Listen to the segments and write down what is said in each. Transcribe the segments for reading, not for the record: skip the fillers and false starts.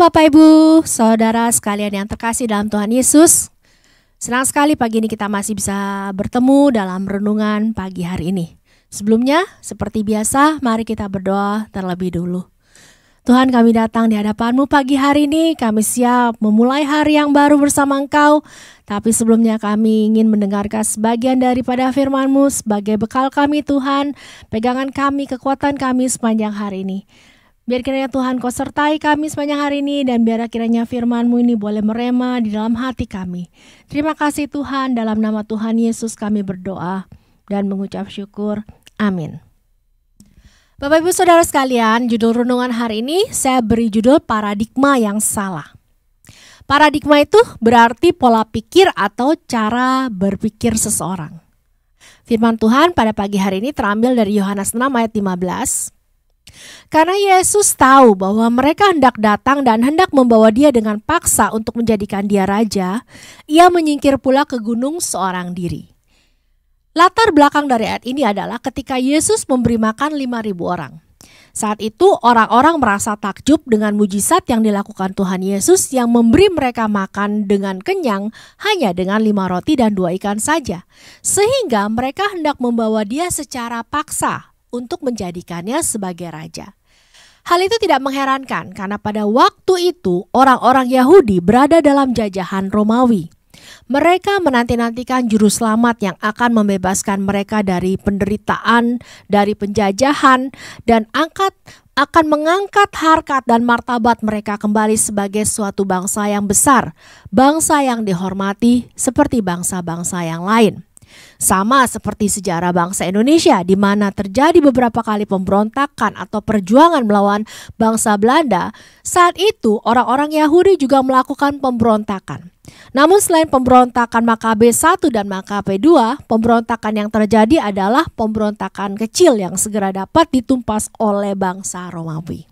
Bapak Ibu, Saudara sekalian yang terkasih dalam Tuhan Yesus. Senang sekali pagi ini kita masih bisa bertemu dalam renungan pagi hari ini. Sebelumnya, seperti biasa, mari kita berdoa terlebih dulu. Tuhan, kami datang di hadapan-Mu pagi hari ini. Kami siap memulai hari yang baru bersama Engkau. Tapi sebelumnya kami ingin mendengarkan sebagian daripada firman-Mu sebagai bekal kami Tuhan. Pegangan kami, kekuatan kami sepanjang hari ini. Biar kiranya Tuhan Kau sertai kami sepanjang hari ini, dan biar kiranya firman-Mu ini boleh merema di dalam hati kami. Terima kasih Tuhan, dalam nama Tuhan Yesus kami berdoa dan mengucap syukur. Amin. Bapak Ibu Saudara sekalian, judul renungan hari ini saya beri judul paradigma yang salah. Paradigma itu berarti pola pikir atau cara berpikir seseorang. Firman Tuhan pada pagi hari ini terambil dari Yohanes 6 ayat 15. Karena Yesus tahu bahwa mereka hendak datang dan hendak membawa dia dengan paksa untuk menjadikan dia raja, ia menyingkir pula ke gunung seorang diri. Latar belakang dari ayat ini adalah ketika Yesus memberi makan 5.000 orang. Saat itu orang-orang merasa takjub dengan mujizat yang dilakukan Tuhan Yesus yang memberi mereka makan dengan kenyang hanya dengan 5 roti dan 2 ikan saja. Sehingga mereka hendak membawa dia secara paksa untuk menjadikannya sebagai raja. Hal itu tidak mengherankan karena pada waktu itu orang-orang Yahudi berada dalam jajahan Romawi. Mereka menanti-nantikan juru selamat yang akan membebaskan mereka dari penderitaan, dari penjajahan, dan akan mengangkat harkat dan martabat mereka kembali sebagai suatu bangsa yang besar, bangsa yang dihormati seperti bangsa-bangsa yang lain. Sama seperti sejarah bangsa Indonesia di mana terjadi beberapa kali pemberontakan atau perjuangan melawan bangsa Belanda, saat itu orang-orang Yahudi juga melakukan pemberontakan. Namun selain pemberontakan Makabe 1 dan Makabe 2, pemberontakan yang terjadi adalah pemberontakan kecil yang segera dapat ditumpas oleh bangsa Romawi.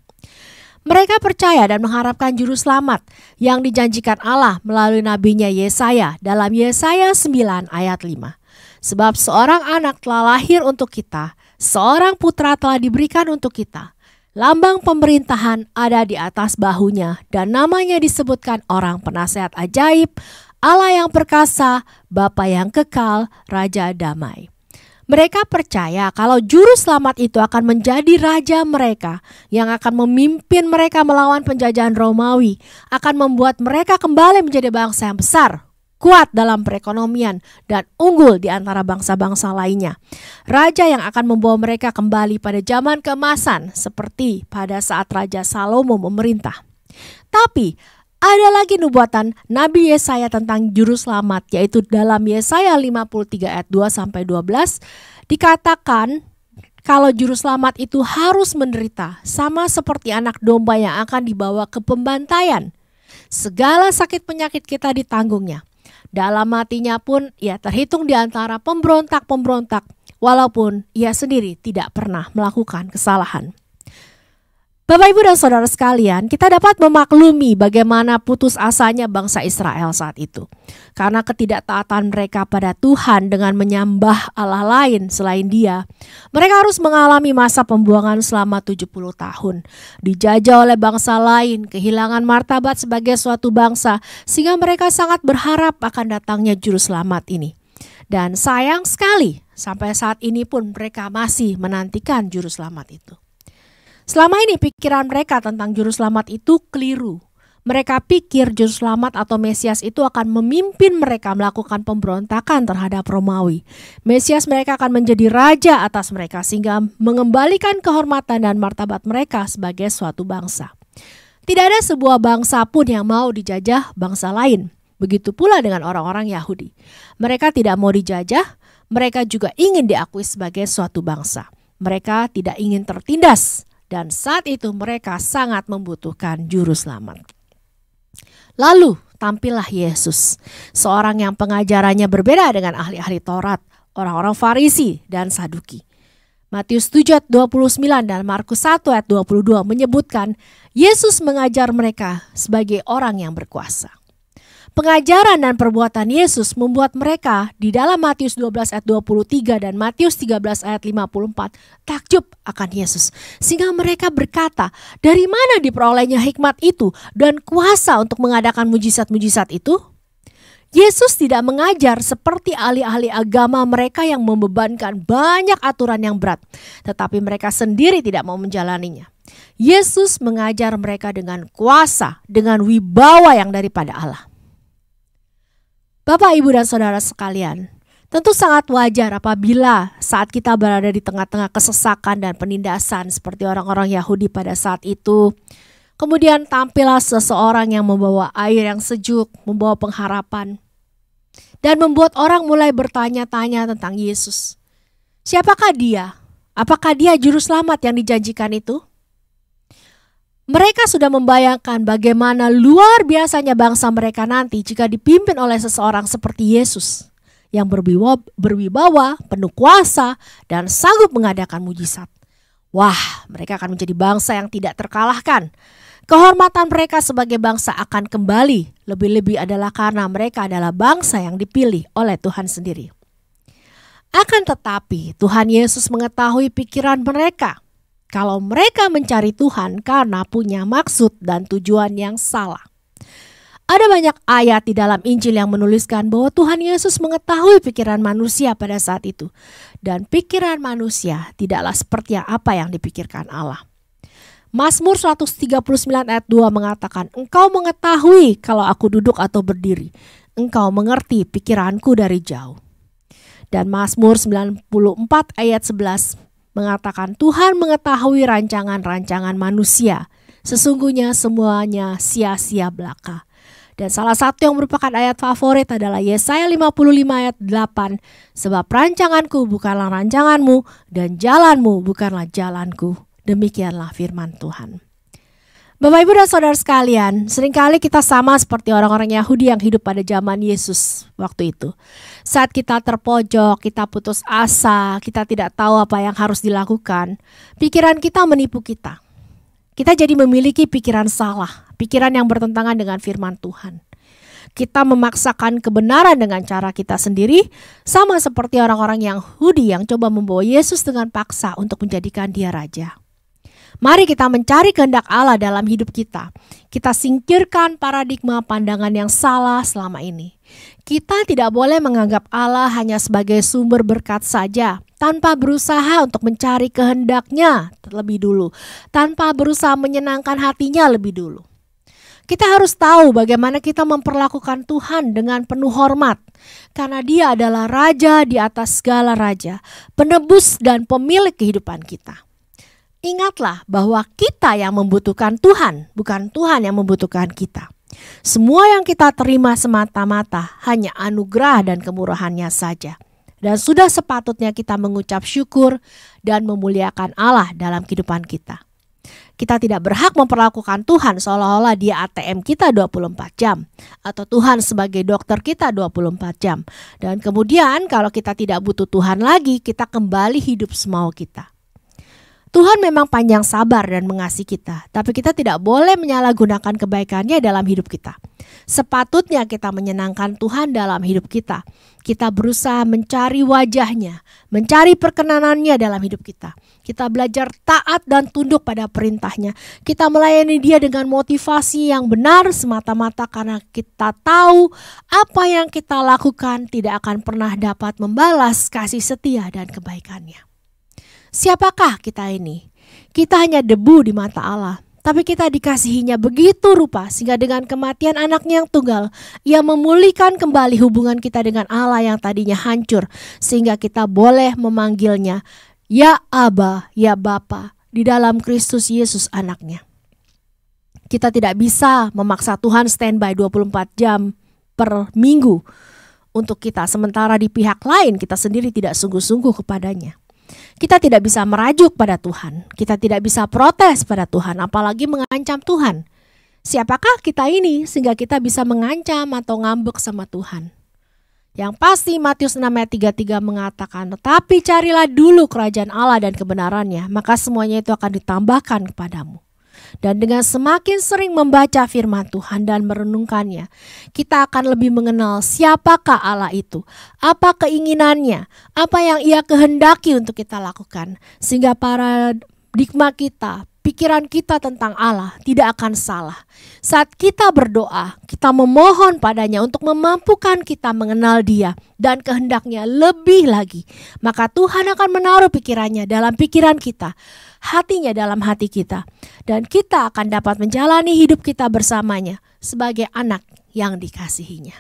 Mereka percaya dan mengharapkan juru selamat yang dijanjikan Allah melalui nabinya Yesaya dalam Yesaya 9 ayat 5. Sebab seorang anak telah lahir untuk kita, seorang putra telah diberikan untuk kita. Lambang pemerintahan ada di atas bahunya dan namanya disebutkan Orang Penasehat Ajaib, Allah yang perkasa, Bapa yang kekal, Raja Damai. Mereka percaya kalau juru selamat itu akan menjadi raja mereka yang akan memimpin mereka melawan penjajahan Romawi, akan membuat mereka kembali menjadi bangsa yang besar, kuat dalam perekonomian, dan unggul di antara bangsa-bangsa lainnya. Raja yang akan membawa mereka kembali pada zaman keemasan seperti pada saat Raja Salomo memerintah. Tapi ada lagi nubuatan Nabi Yesaya tentang juru selamat, yaitu dalam Yesaya 53 ayat 2-12 dikatakan kalau juru selamat itu harus menderita sama seperti anak domba yang akan dibawa ke pembantaian. Segala sakit penyakit kita ditanggungnya. Dalam matinya pun ia terhitung di antara pemberontak-pemberontak, walaupun ia sendiri tidak pernah melakukan kesalahan. Bapak Ibu dan Saudara sekalian, kita dapat memaklumi bagaimana putus asanya bangsa Israel saat itu. Karena ketidaktaatan mereka pada Tuhan dengan menyembah Allah lain selain Dia, mereka harus mengalami masa pembuangan selama 70 tahun. Dijajah oleh bangsa lain, kehilangan martabat sebagai suatu bangsa, sehingga mereka sangat berharap akan datangnya juru selamat ini. Dan sayang sekali, sampai saat ini pun mereka masih menantikan juru selamat itu. Selama ini pikiran mereka tentang juru selamat itu keliru. Mereka pikir juru selamat atau Mesias itu akan memimpin mereka melakukan pemberontakan terhadap Romawi. Mesias mereka akan menjadi raja atas mereka sehingga mengembalikan kehormatan dan martabat mereka sebagai suatu bangsa. Tidak ada sebuah bangsa pun yang mau dijajah bangsa lain. Begitu pula dengan orang-orang Yahudi. Mereka tidak mau dijajah, mereka juga ingin diakui sebagai suatu bangsa. Mereka tidak ingin tertindas. Dan saat itu mereka sangat membutuhkan juru selamat. Lalu tampillah Yesus, seorang yang pengajarannya berbeda dengan ahli-ahli Taurat, orang-orang Farisi dan Saduki. Matius 7 ayat 29 dan Markus 1 ayat 22 menyebutkan Yesus mengajar mereka sebagai orang yang berkuasa. Pengajaran dan perbuatan Yesus membuat mereka di dalam Matius 12 ayat 23 dan Matius 13 ayat 54 takjub akan Yesus. Sehingga mereka berkata, dari mana diperolehnya hikmat itu dan kuasa untuk mengadakan mujizat-mujizat itu? Yesus tidak mengajar seperti ahli-ahli agama mereka yang membebankan banyak aturan yang berat, tetapi mereka sendiri tidak mau menjalaninya. Yesus mengajar mereka dengan kuasa, dengan wibawa yang daripada Allah. Bapak, Ibu, dan Saudara sekalian, tentu sangat wajar apabila saat kita berada di tengah-tengah kesesakan dan penindasan seperti orang-orang Yahudi pada saat itu, kemudian tampillah seseorang yang membawa air yang sejuk, membawa pengharapan, dan membuat orang mulai bertanya-tanya tentang Yesus. Siapakah dia? Apakah dia juru selamat yang dijanjikan itu? Mereka sudah membayangkan bagaimana luar biasanya bangsa mereka nanti jika dipimpin oleh seseorang seperti Yesus yang berwibawa, penuh kuasa, dan sanggup mengadakan mujizat. Wah, mereka akan menjadi bangsa yang tidak terkalahkan. Kehormatan mereka sebagai bangsa akan kembali, lebih-lebih adalah karena mereka adalah bangsa yang dipilih oleh Tuhan sendiri. Akan tetapi Tuhan Yesus mengetahui pikiran mereka. Kalau mereka mencari Tuhan karena punya maksud dan tujuan yang salah. Ada banyak ayat di dalam Injil yang menuliskan bahwa Tuhan Yesus mengetahui pikiran manusia pada saat itu. Dan pikiran manusia tidaklah seperti apa yang dipikirkan Allah. Mazmur 139 ayat 2 mengatakan, Engkau mengetahui kalau aku duduk atau berdiri. Engkau mengerti pikiranku dari jauh. Dan Mazmur 94 ayat 11 mengatakan Tuhan mengetahui rancangan-rancangan manusia. Sesungguhnya semuanya sia-sia belaka. Dan salah satu yang merupakan ayat favorit adalah Yesaya 55 ayat 8. Sebab rancanganku bukanlah rancanganmu dan jalanmu bukanlah jalanku. Demikianlah firman Tuhan. Bapak, Ibu, dan Saudara sekalian, seringkali kita sama seperti orang-orang Yahudi yang hidup pada zaman Yesus waktu itu. Saat kita terpojok, kita putus asa, kita tidak tahu apa yang harus dilakukan, pikiran kita menipu kita. Kita jadi memiliki pikiran salah, pikiran yang bertentangan dengan firman Tuhan. Kita memaksakan kebenaran dengan cara kita sendiri, sama seperti orang-orang Yahudi yang coba membawa Yesus dengan paksa untuk menjadikan dia raja. Mari kita mencari kehendak Allah dalam hidup kita. Kita singkirkan paradigma pandangan yang salah selama ini. Kita tidak boleh menganggap Allah hanya sebagai sumber berkat saja, tanpa berusaha untuk mencari kehendaknya terlebih dulu, tanpa berusaha menyenangkan hatinya lebih dulu. Kita harus tahu bagaimana kita memperlakukan Tuhan dengan penuh hormat, karena Dia adalah Raja di atas segala raja, penebus dan pemilik kehidupan kita. Ingatlah bahwa kita yang membutuhkan Tuhan, bukan Tuhan yang membutuhkan kita. Semua yang kita terima semata-mata hanya anugerah dan kemurahannya saja. Dan sudah sepatutnya kita mengucap syukur dan memuliakan Allah dalam kehidupan kita. Kita tidak berhak memperlakukan Tuhan seolah-olah Dia ATM kita 24 jam. Atau Tuhan sebagai dokter kita 24 jam. Dan kemudian kalau kita tidak butuh Tuhan lagi, kita kembali hidup semau kita. Tuhan memang panjang sabar dan mengasihi kita, tapi kita tidak boleh menyalahgunakan kebaikannya dalam hidup kita. Sepatutnya kita menyenangkan Tuhan dalam hidup kita. Kita berusaha mencari wajahnya, mencari perkenanannya dalam hidup kita. Kita belajar taat dan tunduk pada perintahnya. Kita melayani Dia dengan motivasi yang benar semata-mata karena kita tahu apa yang kita lakukan tidak akan pernah dapat membalas kasih setia dan kebaikannya. Siapakah kita ini? Kita hanya debu di mata Allah, tapi kita dikasihinya begitu rupa sehingga dengan kematian anaknya yang tunggal, Ia memulihkan kembali hubungan kita dengan Allah yang tadinya hancur, sehingga kita boleh memanggilnya Ya Aba, Ya Bapa di dalam Kristus Yesus anaknya. Kita tidak bisa memaksa Tuhan standby 24 jam per minggu untuk kita, sementara di pihak lain kita sendiri tidak sungguh-sungguh kepadanya. Kita tidak bisa merajuk pada Tuhan. Kita tidak bisa protes pada Tuhan, apalagi mengancam Tuhan. Siapakah kita ini sehingga kita bisa mengancam atau ngambek sama Tuhan? Yang pasti Matius 6 ayat 33 mengatakan, tetapi carilah dulu kerajaan Allah dan kebenarannya, maka semuanya itu akan ditambahkan kepadamu. Dan dengan semakin sering membaca firman Tuhan dan merenungkannya, kita akan lebih mengenal siapakah Allah itu, apa keinginannya, apa yang Ia kehendaki untuk kita lakukan. Sehingga paradigma kita, pikiran kita tentang Allah tidak akan salah. Saat kita berdoa, kita memohon padanya untuk memampukan kita mengenal Dia dan kehendaknya lebih lagi. Maka Tuhan akan menaruh pikirannya dalam pikiran kita, hatinya dalam hati kita. Dan kita akan dapat menjalani hidup kita bersamanya sebagai anak yang dikasihinya.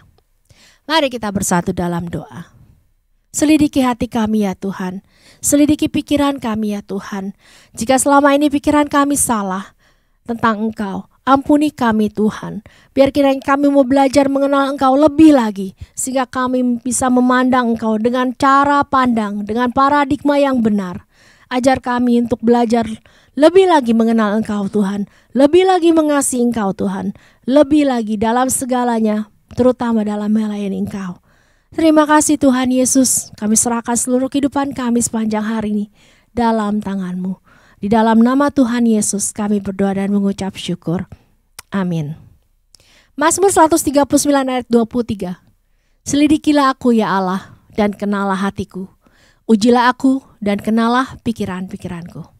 Mari kita bersatu dalam doa. Selidiki hati kami ya Tuhan, selidiki pikiran kami ya Tuhan. Jika selama ini pikiran kami salah tentang Engkau, ampuni kami Tuhan. Biar kiranya kami mau belajar mengenal Engkau lebih lagi, sehingga kami bisa memandang Engkau dengan cara pandang, dengan paradigma yang benar. Ajar kami untuk belajar lebih lagi mengenal Engkau Tuhan, lebih lagi mengasihi Engkau Tuhan, lebih lagi dalam segalanya, terutama dalam melayani Engkau. Terima kasih Tuhan Yesus, kami serahkan seluruh kehidupan kami sepanjang hari ini dalam tangan-Mu. Di dalam nama Tuhan Yesus kami berdoa dan mengucap syukur. Amin. Mazmur 139 ayat 23. Selidikilah aku ya Allah dan kenalah hatiku. Ujilah aku dan kenalah pikiran-pikiranku.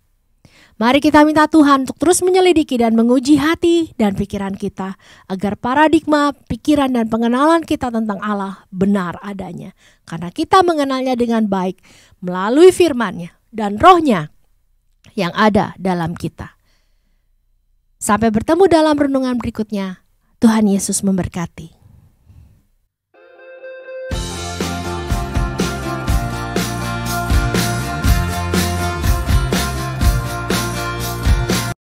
Mari kita minta Tuhan untuk terus menyelidiki dan menguji hati dan pikiran kita, agar paradigma, pikiran dan pengenalan kita tentang Allah benar adanya. Karena kita mengenalnya dengan baik melalui firman-Nya dan Roh-Nya yang ada dalam kita. Sampai bertemu dalam renungan berikutnya. Tuhan Yesus memberkati.